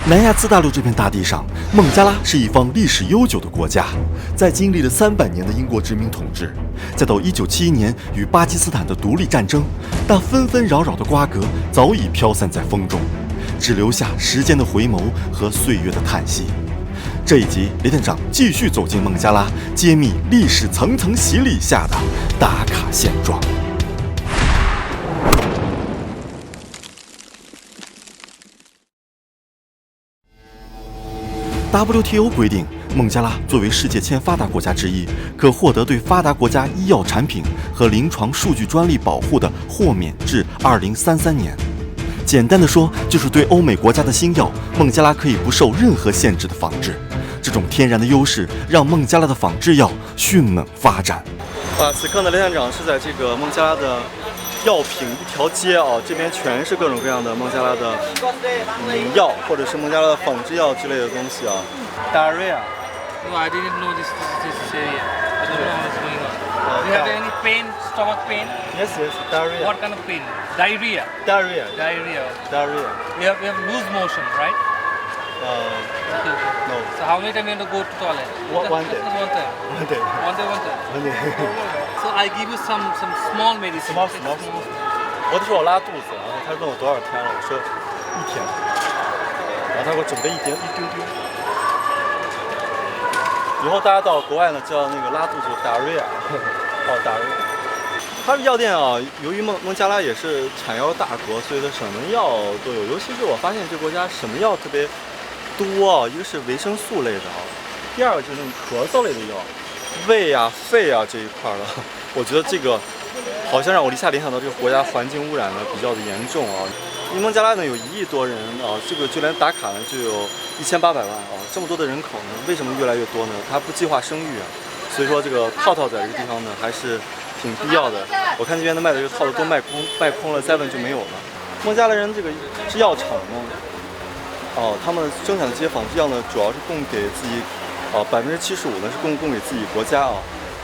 南亚次大陆这片大地上，孟加拉是一方历史悠久的国家。在经历了300年的英国殖民统治，再到1971年与巴基斯坦的独立战争，但纷纷扰扰的瓜葛早已飘散在风中，只留下时间的回眸和岁月的叹息。这一集，雷探长继续走进孟加拉，揭秘历史层层洗礼下的打卡现状。WTO 规定，孟加拉作为世界签发达国家之一，可获得对发达国家医药产品和临床数据专利保护的豁免至2033年。简单的说，就是对欧美国家的新药，孟加拉可以不受任何限制的仿制。这种天然的优势，让孟加拉的仿制药迅猛发展。此刻呢，雷探长是在这个孟加拉的药品一条街啊，这边全是各种各样的孟加拉的药，或者是孟加拉的仿制药之类的东西啊。Diarrhea. No, I didn't know this area. I don't know what's going on. Do you have any pain, stomach pain? Yes, diarrhea. What kind of pain? Diarrhea. Diarrhea. We have loose motion, right? Okay. No. So how many times you have to go to toilet? One day. One time. One day. So I give you some small medicine. Small. 我就说我拉肚子，然后他问我多少天了，我说1天，然后他给我准备一丢丢。以后大家到国外呢，叫那个拉肚子diarrhea，diarrhea。它的药店啊，由于孟加拉也是产药大国，所以它什么药都有。尤其是我发现这国家什么药特别多啊，一个是维生素类的啊，第二个就是那种咳嗽类的药，胃啊、肺啊这一块的。我觉得这个好像让我一下联想到这个国家环境污染呢比较的严重啊。因为孟加拉呢有1亿多人啊，这个就连打卡呢就有1800万啊，这么多的人口呢，为什么越来越多呢？它不计划生育啊，所以说这个套在这个地方呢还是挺必要的。我看这边的卖的这个套子都卖空了，7就没有了。孟加拉人这个制药厂呢，他们生产的这些仿制药呢，主要是供给自己，75%呢是供给自己国家啊，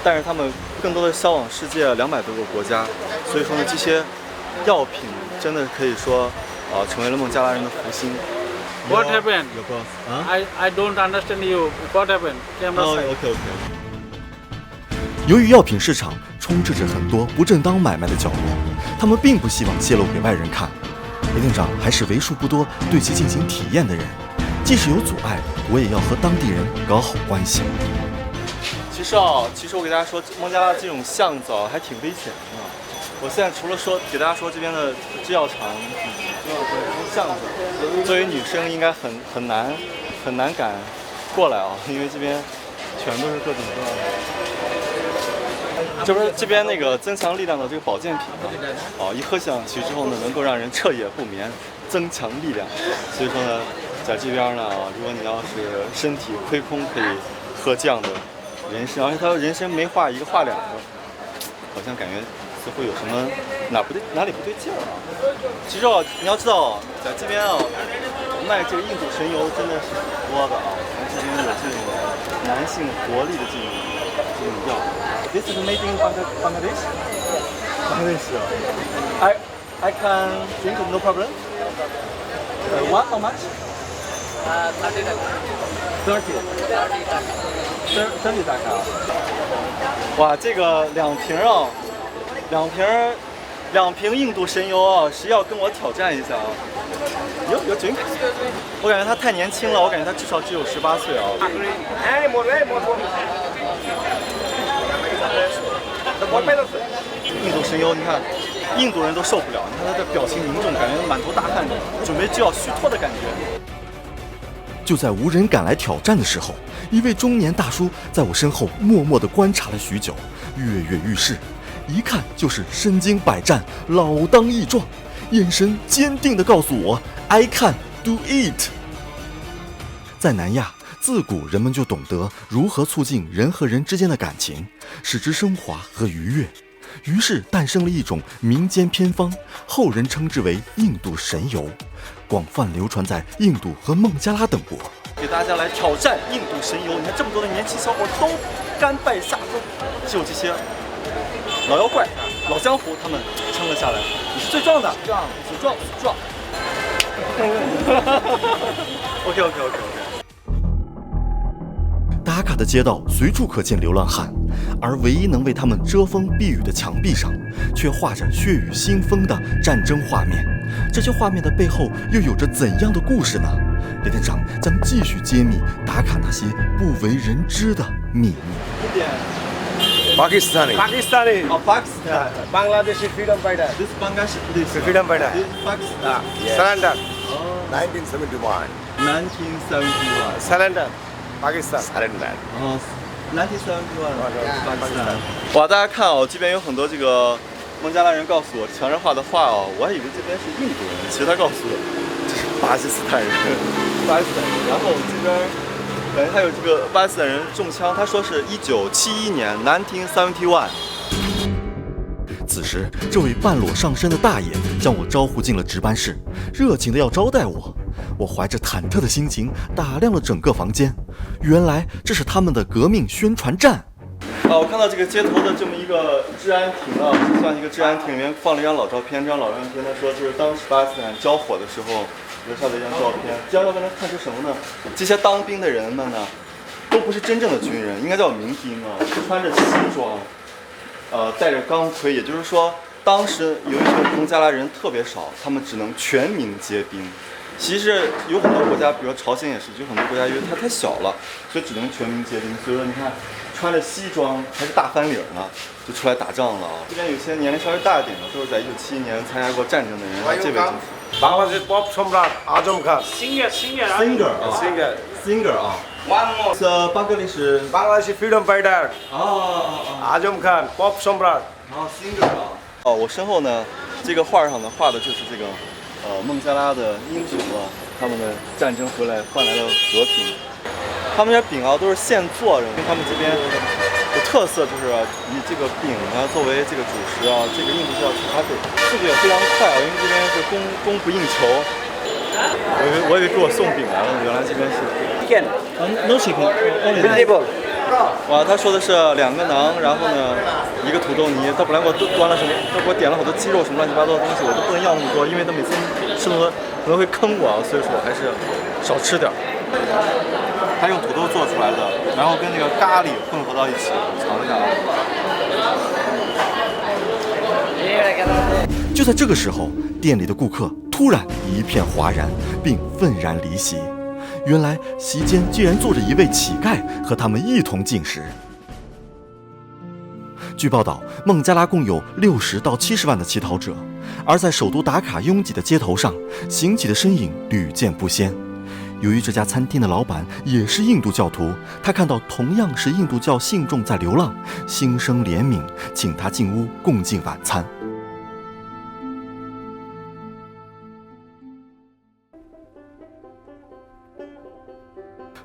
但是他们更多的销往世界200多个国家，所以说呢，这些药品真的可以说，成为了孟加拉人的福星。What happened? Your boss? I don't understand you. What happened? Okay. 由于药品市场充斥着很多不正当买卖的角落，他们并不希望泄露给外人看。雷店长还是为数不多对其进行体验的人，即使有阻碍，我也要和当地人搞好关系。其实我给大家说，孟加拉这种巷子还挺危险的。我现在除了给大家说这边的制药厂这种巷子，作为女生应该很难敢过来啊，因为这边全都是各种各样的。这不是这边那个增强力量的这个保健品一喝下去之后呢，能够让人彻夜不眠，增强力量。所以说呢，在这边呢如果你要是身体亏空，可以喝这样的人参，而且它人参没画1个画2个，好像感觉似乎有什么哪里不对劲儿啊。其实你要知道在这边卖这个印度神油真的是很多的啊，这边有这种男性活力的这种药。This is made in Bangladesh. I can drink no problem. What? How much? 30 大卡。哇，这个2瓶印度神油啊，谁要跟我挑战一下啊？有 drink？ 我感觉他太年轻了，我感觉他至少只有18岁啊。印度神油，你看，印度人都受不了，你看他的表情凝重，感觉满头大汗的，准备就要虚脱的感觉。就在无人敢来挑战的时候，一位中年大叔在我身后默默地观察了许久，跃跃欲试，一看就是身经百战，老当益壮，眼神坚定地告诉我 I can do it。 在南亚，自古人们就懂得如何促进人和人之间的感情，使之升华和愉悦，于是诞生了一种民间偏方，后人称之为印度神油，广泛流传在印度和孟加拉等国。给大家来挑战印度神油，你看这么多的年轻小伙都甘拜下风，只有这些老妖怪、老江湖他们撑了下来。你是最壮的，最壮。OK， OK。打卡的街道随处可见流浪汉，而唯一能为他们遮风避雨的墙壁上，却画着血雨腥风的战争画面。这些画面的背后又有着怎样的故事呢？雷店长将继续揭秘打卡那些不为人知的秘密。Pakistani. Oh, Pakistan. Bangladeshi freedom fighter. This Bangladesh, Freedom fighter. This Pakistan. Surrender. Oh, 1971. 1971. Surrender. Pakistan. Surrender. 哦，1971 Pakistan。哇，大家看哦，这边有很多这个孟加拉人告诉我墙上画的画哦，我还以为这边是印度人，其实他告诉我这是巴基斯坦人，巴基斯坦人。然后这边感觉还有这个巴基斯坦人中枪，他说是1971年1971。此时，这位半裸上身的大爷将我招呼进了值班室，热情的要招待我。我怀着忐忑的心情打量了整个房间，原来这是他们的革命宣传站。我看到这个街头的这么一个治安亭啊，像一个治安亭，里面放了一张老照片。这张老照片他说就是当时巴基斯坦交火的时候留下的一张照片。这张照片能看出什么呢？这些当兵的人们呢，都不是真正的军人，应该叫民兵啊，穿着西装，带着钢盔。也就是说，当时由于孟加拉人特别少，他们只能全民皆兵。其实有很多国家，比如说朝鲜也是，就很多国家因为它太小了，所以只能全民皆兵。所以说你看，穿着西装还是大翻领呢，就出来打仗了啊。这边有些年龄稍微大一点的，都是在1971年参加过战争的人，来这位进去。Bangladesh pop samrat Azam Khan. Singer 啊。One more. Bangladeshi freedom fighter. Azam Khan pop samrat. Singer 啊。哦，我身后呢，这个画上呢画的就是这个。孟加拉的英雄啊，他们的战争回来换来了和平。他们这饼啊都是现做的，因为他们这边的特色就是以这个饼呢作为这个主食啊。这个印度叫茶咖啡，速度也非常快啊，因为这边是供不应求。我以为给我送饼来了，原来这边是 Chicken. no chicken only Vegetable. 哇，他说的是2个馕，然后呢1个土豆泥。他本来给我端了什么，他给我点了好多鸡肉什么乱七八糟的东西，我都不能要那么多，因为他每次吃那么多可能会坑我啊，所以说我还是少吃点。他用土豆做出来的，然后跟那个咖喱混合到一起，尝一下啊。就在这个时候，店里的顾客突然一片哗然，并愤然离席。原来席间竟然坐着一位乞丐，和他们一同进食。据报道，孟加拉共有60到70万的乞讨者，而在首都达卡拥挤的街头上，行乞的身影屡见不鲜。由于这家餐厅的老板也是印度教徒，他看到同样是印度教信众在流浪，心生怜悯，请他进屋共进晚餐。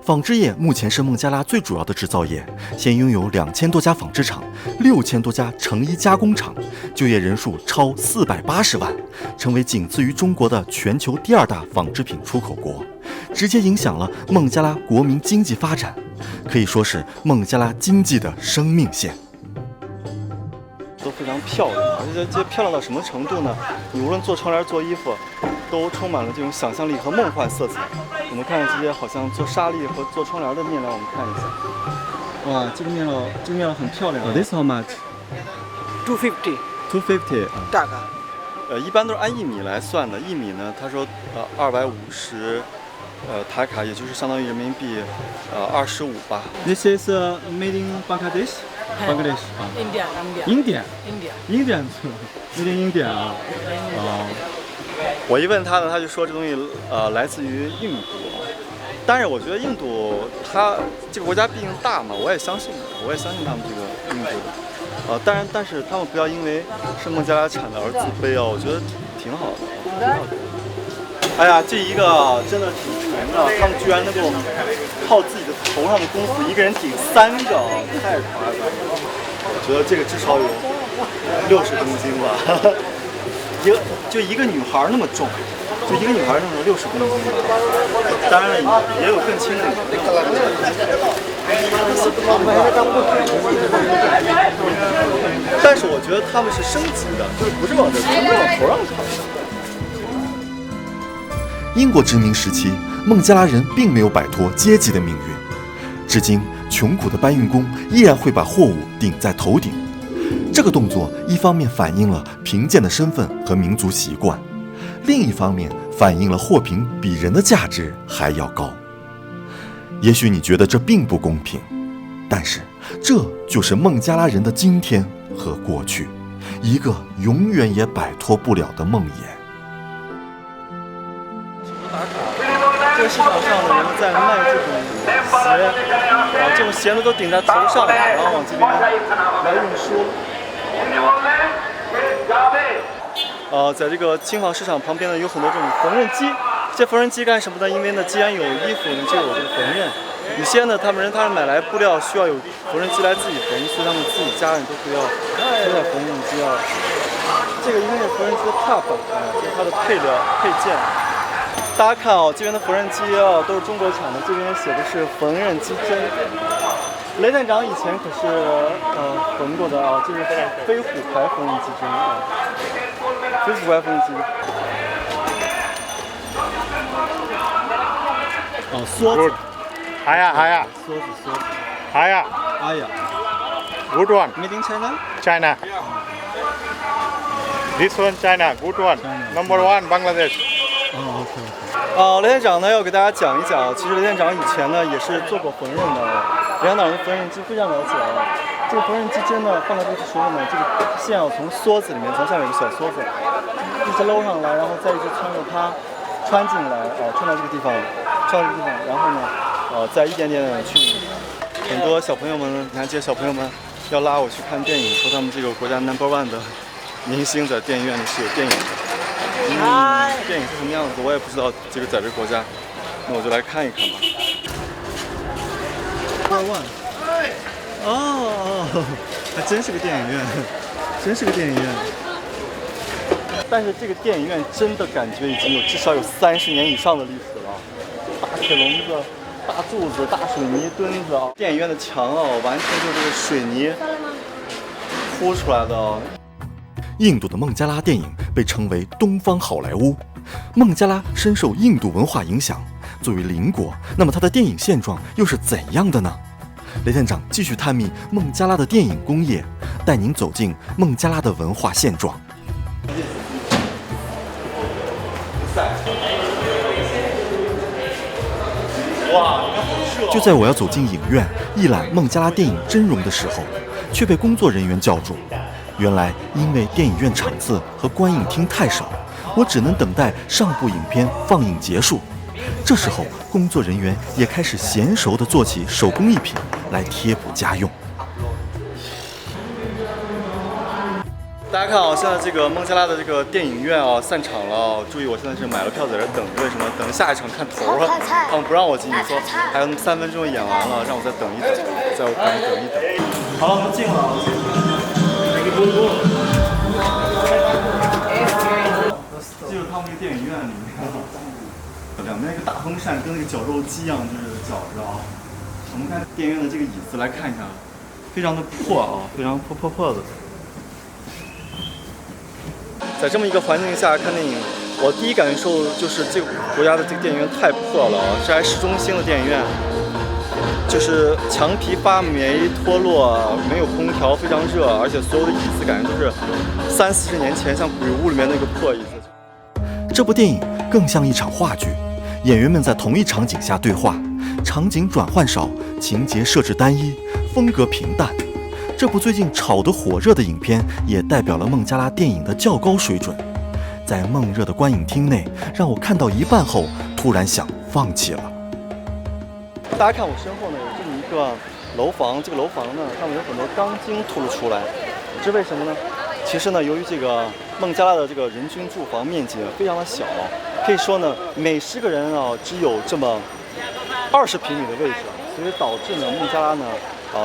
纺织业目前是孟加拉最主要的制造业，现拥有2000多家纺织厂，6000多家成衣加工厂，就业人数超480万，成为仅次于中国的全球第2大纺织品出口国，直接影响了孟加拉国民经济发展，可以说是孟加拉经济的生命线。都非常漂亮，而且这漂亮到什么程度呢？你无论做窗帘、做衣服，都充满了这种想象力和梦幻色彩。我们看这些好像做纱丽和做窗帘的面料，我们看一下。哇，这个面料很漂亮。This how much? 250. 250. Taka. 一般都是按1米来算的。1米呢，他说250塔卡，也就是相当于人民币25吧。This is made in Bangladesh. Bangladesh 啊。India. Made in India 啊。我一问他呢，他就说这东西来自于印度。但是我觉得印度它这个国家毕竟大嘛，我也相信他们这个印度的。但是他们不要因为是孟加拉产的而自卑啊，我觉得挺好的。哎呀，这一个真的挺沉的，他们居然能够靠自己的头上的功夫，一个人顶3个，太夸张了。我觉得这个至少有60公斤吧，就一个女孩那么重，就一个女孩那么60公斤吧。当然了，也有更轻的。但是我觉得他们是升级的，就是不是往这，不是往头上扛。英国殖民时期，孟加拉人并没有摆脱阶级的命运。至今，穷苦的搬运工依然会把货物顶在头顶。这个动作一方面反映了贫贱的身份和民族习惯，另一方面反映了货品比人的价值还要高。也许你觉得这并不公平，但是这就是孟加拉人的今天和过去，一个永远也摆脱不了的梦魇。这个市场上的人在卖这种鞋，这种鞋呢都顶在头上，然后往这边来运输。在这个轻纺市场旁边呢，有很多这种缝纫机。这些缝纫机干什么呢？因为呢，既然有衣服呢，就有这个缝纫。有些呢，他们买来布料需要有缝纫机来自己缝，所以他们自己家人都会要现在缝纫机啊。这个应该是缝纫机的 top 这是它的配件。大家看这边的缝纫机都是中国产的，这边写的是缝纫机针。雷店长以前可是缝过的这是飞虎牌缝纫机针飞虎牌缝纫机。梭子。Haya. 梭子。Haya. Good one. Made in China? China. This one China. Good one. Number one Bangladesh. OK。雷店长呢要给大家讲一讲，其实雷店长以前呢也是做过缝纫的，雷店长对缝纫机非常了解这个缝纫机针呢放在这个时候呢，这个线要从梭子里面，从下面有个小梭子，一直搂上来，然后再一直穿着它穿进来穿到这个地方，然后呢再一点点的去。很多小朋友们，你看这些小朋友们要拉我去看电影，说他们这个国家 No.1 的明星在电影院里是有电影的。电影是什么样子我也不知道，这个在这个国家，那我就来看一看吧。还真是个电影院，但是这个电影院真的感觉已经至少有30年以上的历史了。大铁笼子、大柱子、大水泥墩子电影院的墙完全就是这个水泥铺出来的印度的孟加拉电影被称为东方好莱坞。孟加拉深受印度文化影响，作为邻国，那么它的电影现状又是怎样的呢？雷店长继续探秘孟加拉的电影工业，带您走进孟加拉的文化现状。就在我要走进影院一览孟加拉电影真容的时候，却被工作人员叫住。原来因为电影院场次和观影厅太少，我只能等待上部影片放映结束。这时候工作人员也开始娴熟地做起手工艺品来贴补家用。大家看现在这个孟加拉的这个电影院散场了注意我现在是买了票在这等，为什么？等下一场看头了，他们不让我进去，说还有3分钟演完了，让我再等一等，再我赶紧等一等。好了，我们进了。进入他们这个电影院里面，两边那个大风扇跟那个绞肉机一样，就是绞着我们看电影院的这个椅子来看一看，非常的破非常破的。在这么一个环境下看电影，我第一感受就是这个国家的这个电影院太破了这还市中心的电影院，就是墙皮发霉脱落，没有空调，非常热，而且所有的椅子感觉都是30-40年前像鬼屋里面那个破椅子。这部电影更像一场话剧，演员们在同一场景下对话，场景转换少，情节设置单一，风格平淡。这部最近炒得火热的影片，也代表了孟加拉电影的较高水准。在闷热的观影厅内，让我看到一半后，突然想放弃了。大家看我身后呢，有这么一个楼房，这个楼房呢上面有很多钢筋凸了出来，这为什么呢？其实呢，由于这个孟加拉的这个人均住房面积非常的小，可以说呢，每10个人只有这么20平米的位置，所以导致呢，孟加拉呢，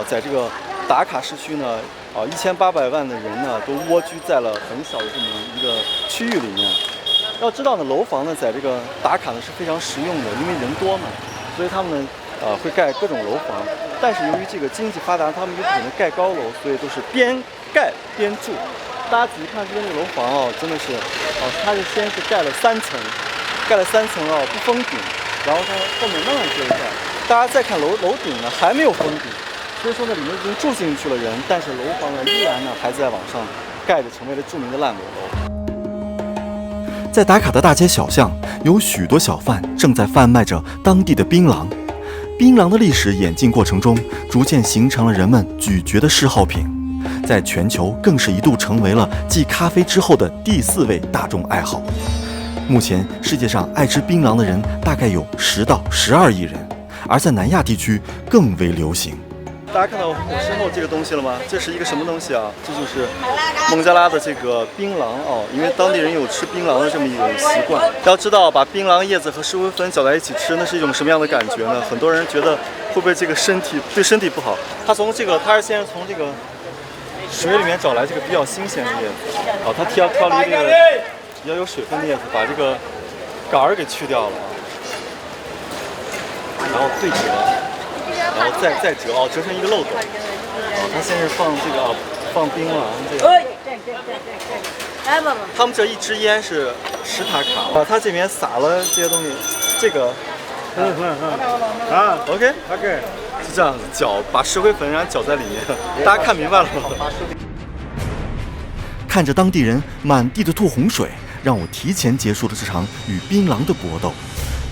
在这个达卡市区呢，1800万的人呢，都蜗居在了很小的这么一个区域里面。要知道呢，楼房呢，在这个达卡呢是非常实用的，因为人多嘛，所以他们呢，会盖各种楼房。但是由于这个经济发达，他们又不可能盖高楼，所以都是边盖边住。大家仔细看这边这个楼房真的是，它是先是盖了3层，不封顶，然后它后面慢慢遮一下。大家再看楼顶呢，还没有封顶，所以说呢，里面已经住进去了人，但是楼房呢依然呢还在往上盖着，成为了著名的烂尾楼。在达卡的大街小巷，有许多小贩正在贩卖着当地的槟榔。槟榔的历史演进过程中，逐渐形成了人们咀嚼的嗜好品，在全球更是一度成为了继咖啡之后的第4位大众爱好。目前世界上爱吃槟榔的人大概有10到12亿人，而在南亚地区更为流行。大家看到我身后这个东西了吗？这是一个什么东西啊？这就是孟加拉的这个槟榔哦，因为当地人有吃槟榔的这么一种习惯。要知道，把槟榔叶子和石灰粉搅在一起吃，那是一种什么样的感觉呢？很多人觉得会不会这个对身体不好？他是先从这个水里面找来这个比较新鲜的叶子，哦，他挑了一个比较有水分的叶子，把这个杆儿给去掉了，然后对折。然后再折哦，折成一个漏斗。他先是放这个放槟榔这个。他们这一支烟是10塔卡。他这边撒了这些东西，这个。OK， 是这样子把石灰粉然后搅在里面，大家看明白了吗？看着当地人满地的吐洪水，让我提前结束了这场与槟榔的搏斗。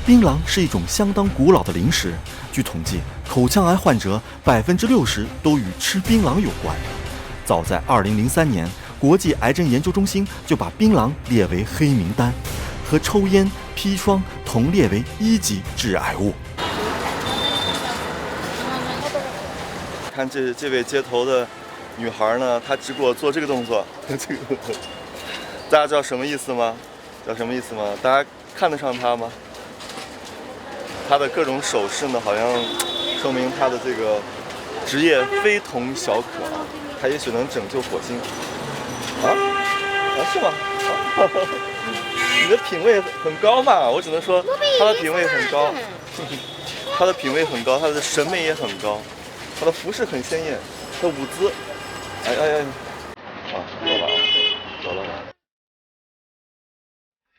槟榔是一种相当古老的零食，据统计，口腔癌患者60%都与吃槟榔有关。早在2003年，国际癌症研究中心就把槟榔列为黑名单，和抽烟、砒霜同列为1级致癌物。看这位街头的女孩呢，她只给我做这个动作，大家知道什么意思吗？大家看得上她吗？他的各种手势呢，好像说明他的这个职业非同小可啊，他也许能拯救火星。是吗？你的品味很高嘛，我只能说他的品味很高，他的审美也很高，他的服饰很鲜艳，他舞姿，走了。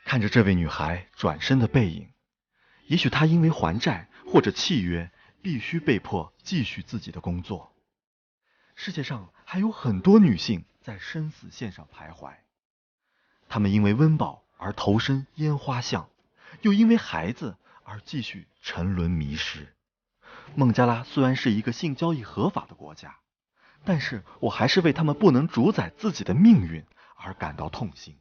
看着这位女孩转身的背影。也许他因为还债或者契约，必须被迫继续自己的工作。世界上还有很多女性在生死线上徘徊，她们因为温饱而投身烟花巷，又因为孩子而继续沉沦迷失。孟加拉虽然是一个性交易合法的国家，但是我还是为他们不能主宰自己的命运而感到痛心。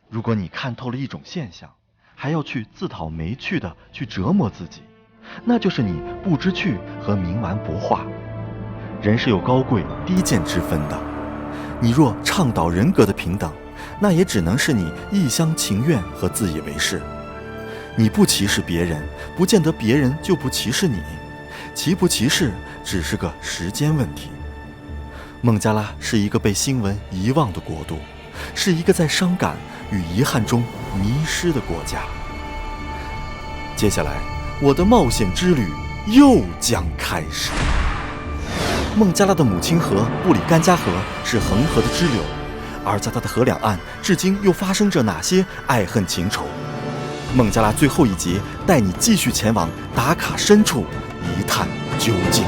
如果你看透了一种现象，还要去自讨没趣的去折磨自己，那就是你不知趣和冥顽不化。人是有高贵低贱之分的，你若倡导人格的平等，那也只能是你一厢情愿和自以为是。你不歧视别人，不见得别人就不歧视你，歧不歧视只是个时间问题。孟加拉是一个被新闻遗忘的国度，是一个在伤感与遗憾中迷失的国家。接下来，我的冒险之旅又将开始。孟加拉的母亲河布里干加河是恒河的支流，而在它的河两岸，至今又发生着哪些爱恨情仇？孟加拉最后一集带你继续前往达卡深处一探究竟。